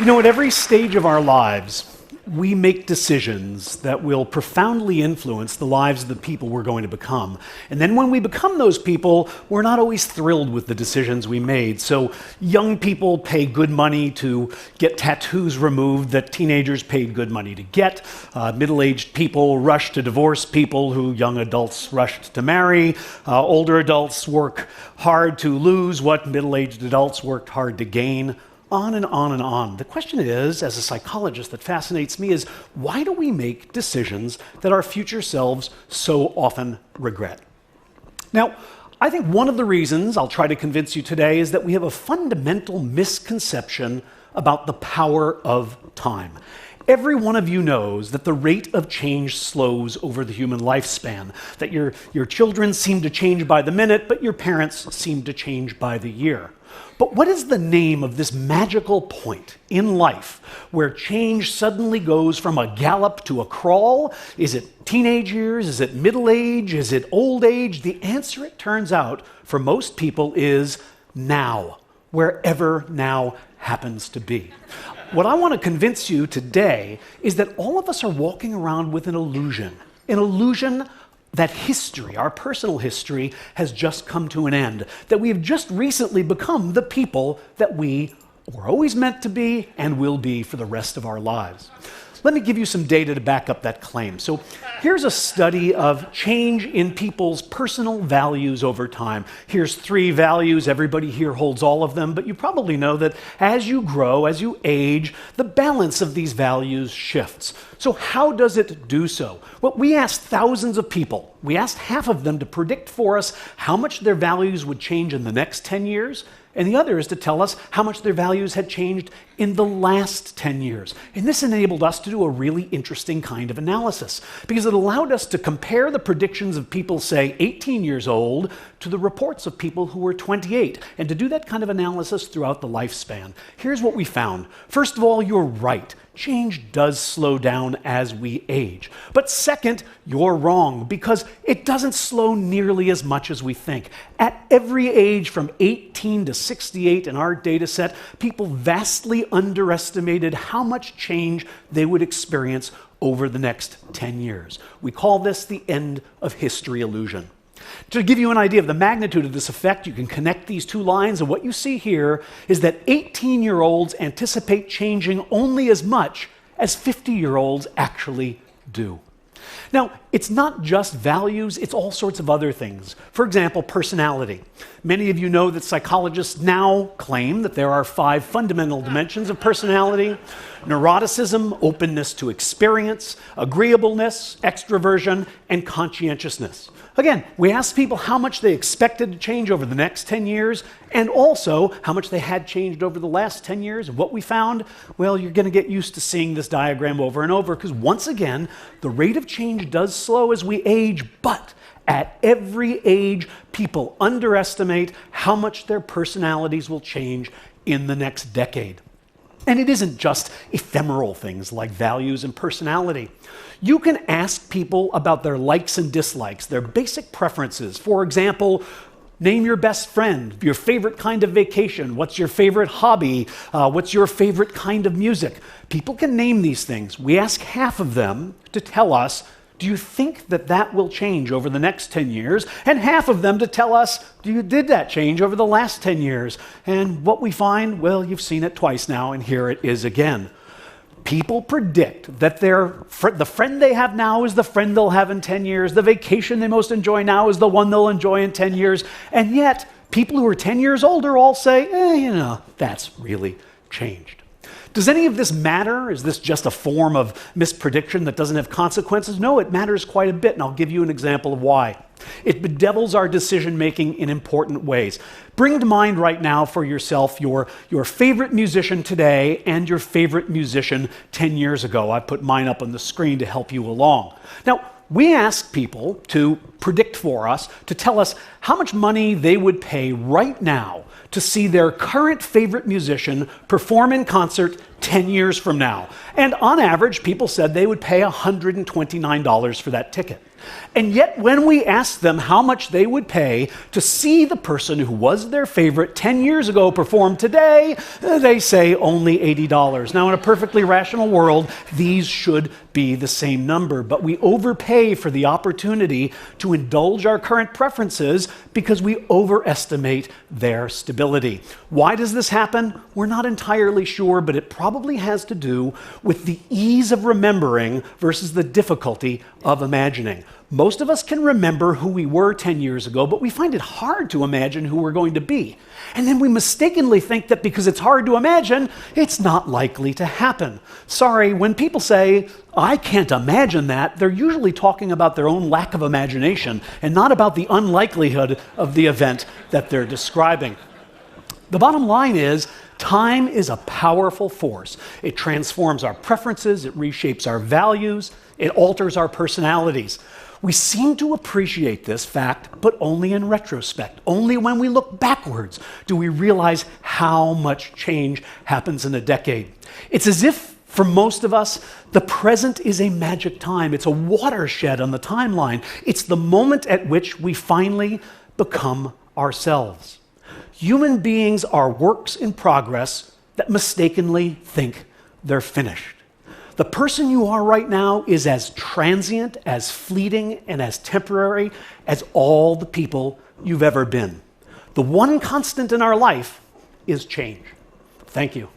At every stage of our lives, we make decisions that will profoundly influence the lives of the people we're going to become. And then when we become those people, we're not always thrilled with the decisions we made. So young people pay good money to get tattoos removed that teenagers paid good money to get. Middle-aged people rush to divorce people who young adults rushed to marry. Older adults work hard to lose what middle-aged adults worked hard to gain. On and on and on. The question is, as a psychologist, that fascinates me is, why do we make decisions that our future selves so often regret? Now, I think one of the reasons I'll try to convince you today is that we have a fundamental misconception about the power of time. Every one of you knows that the rate of change slows over the human lifespan, that your children seem to change by the minute, but your parents seem to change by the year. But what is the name of this magical point in life where change suddenly goes from a gallop to a crawl? Is it teenage years? Is it middle age? Is it old age? The answer, it turns out, for most people is now, wherever now happens to be. What I want to convince you today is that all of us are walking around with an illusion that history, our personal history, has just come to an end, that we have just recently become the people that we were always meant to be and will be for the rest of our lives. Let me give you some data to back up that claim. So here's a study of change in people's personal values over time. Here's 3 values. Everybody here holds all of them, but you probably know that as you grow, as you age, the balance of these values shifts. So how does it do so? Well, we asked thousands of people. We asked half of them to predict for us how much their values would change in the next 10 years, and the other is to tell us how much their values had changed in the last 10 years. And this enabled us to do a really interesting kind of analysis, because it allowed us to compare the predictions of people, say, 18 years old to the reports of people who were 28, and to do that kind of analysis throughout the lifespan. Here's what we found. First of all, you're right. Change does slow down as we age. But second, you're wrong, because it doesn't slow nearly as much as we think. At every age from 18 to 68 in our data set, people vastly underestimated how much change they would experience over the next 10 years. We call this the end of history illusion. To give you an idea of the magnitude of this effect, you can connect these 2 lines, and what you see here is that 18-year-olds anticipate changing only as much as 50-year-olds actually do. Now, it's not just values, it's all sorts of other things. For example, personality. Many of you know that psychologists now claim that there are 5 fundamental dimensions of personality: neuroticism, openness to experience, agreeableness, extroversion, and conscientiousness. Again, we asked people how much they expected to change over the next 10 years, and also how much they had changed over the last 10 years. And what we found, well, you're going to get used to seeing this diagram over and over, because once again, the rate of change does slow as we age, but at every age, people underestimate how much their personalities will change in the next decade. And it isn't just ephemeral things like values and personality. You can ask people about their likes and dislikes, their basic preferences. For example, name your best friend, your favorite kind of vacation, what's your favorite hobby, what's your favorite kind of music. People can name these things. We ask half of them to tell us, do you think that that will change over the next 10 years? And half of them to tell us, did that change over the last 10 years? And what we find, well, you've seen it twice now, and here it is again. People predict that the friend they have now is the friend they'll have in 10 years. The vacation they most enjoy now is the one they'll enjoy in 10 years. And yet, people who are 10 years older all say, that's really changed. Does any of this matter? Is this just a form of misprediction that doesn't have consequences? No, it matters quite a bit, and I'll give you an example of why. It bedevils our decision-making in important ways. Bring to mind right now for yourself your favorite musician today and your favorite musician 10 years ago. I put mine up on the screen to help you along. Now, we asked people to predict for us, to tell us how much money they would pay right now to see their current favorite musician perform in concert 10 years from now. And on average, people said they would pay $129 for that ticket. And yet, when we ask them how much they would pay to see the person who was their favorite 10 years ago perform today, they say only $80. Now, in a perfectly rational world, these should be the same number, but we overpay for the opportunity to indulge our current preferences because we overestimate their stability. Why does this happen? We're not entirely sure, but it probably has to do with the ease of remembering versus the difficulty of imagining. Most of us can remember who we were 10 years ago, but we find it hard to imagine who we're going to be. And then we mistakenly think that because it's hard to imagine, it's not likely to happen. Sorry, when people say, I can't imagine that, they're usually talking about their own lack of imagination and not about the unlikelihood of the event that they're describing. The bottom line is, time is a powerful force. It transforms our preferences, it reshapes our values, it alters our personalities. We seem to appreciate this fact, but only in retrospect. Only when we look backwards do we realize how much change happens in a decade. It's as if, for most of us, the present is a magic time. It's a watershed on the timeline. It's the moment at which we finally become ourselves. Human beings are works in progress that mistakenly think they're finished. The person you are right now is as transient, as fleeting, and as temporary as all the people you've ever been. The one constant in our life is change. Thank you.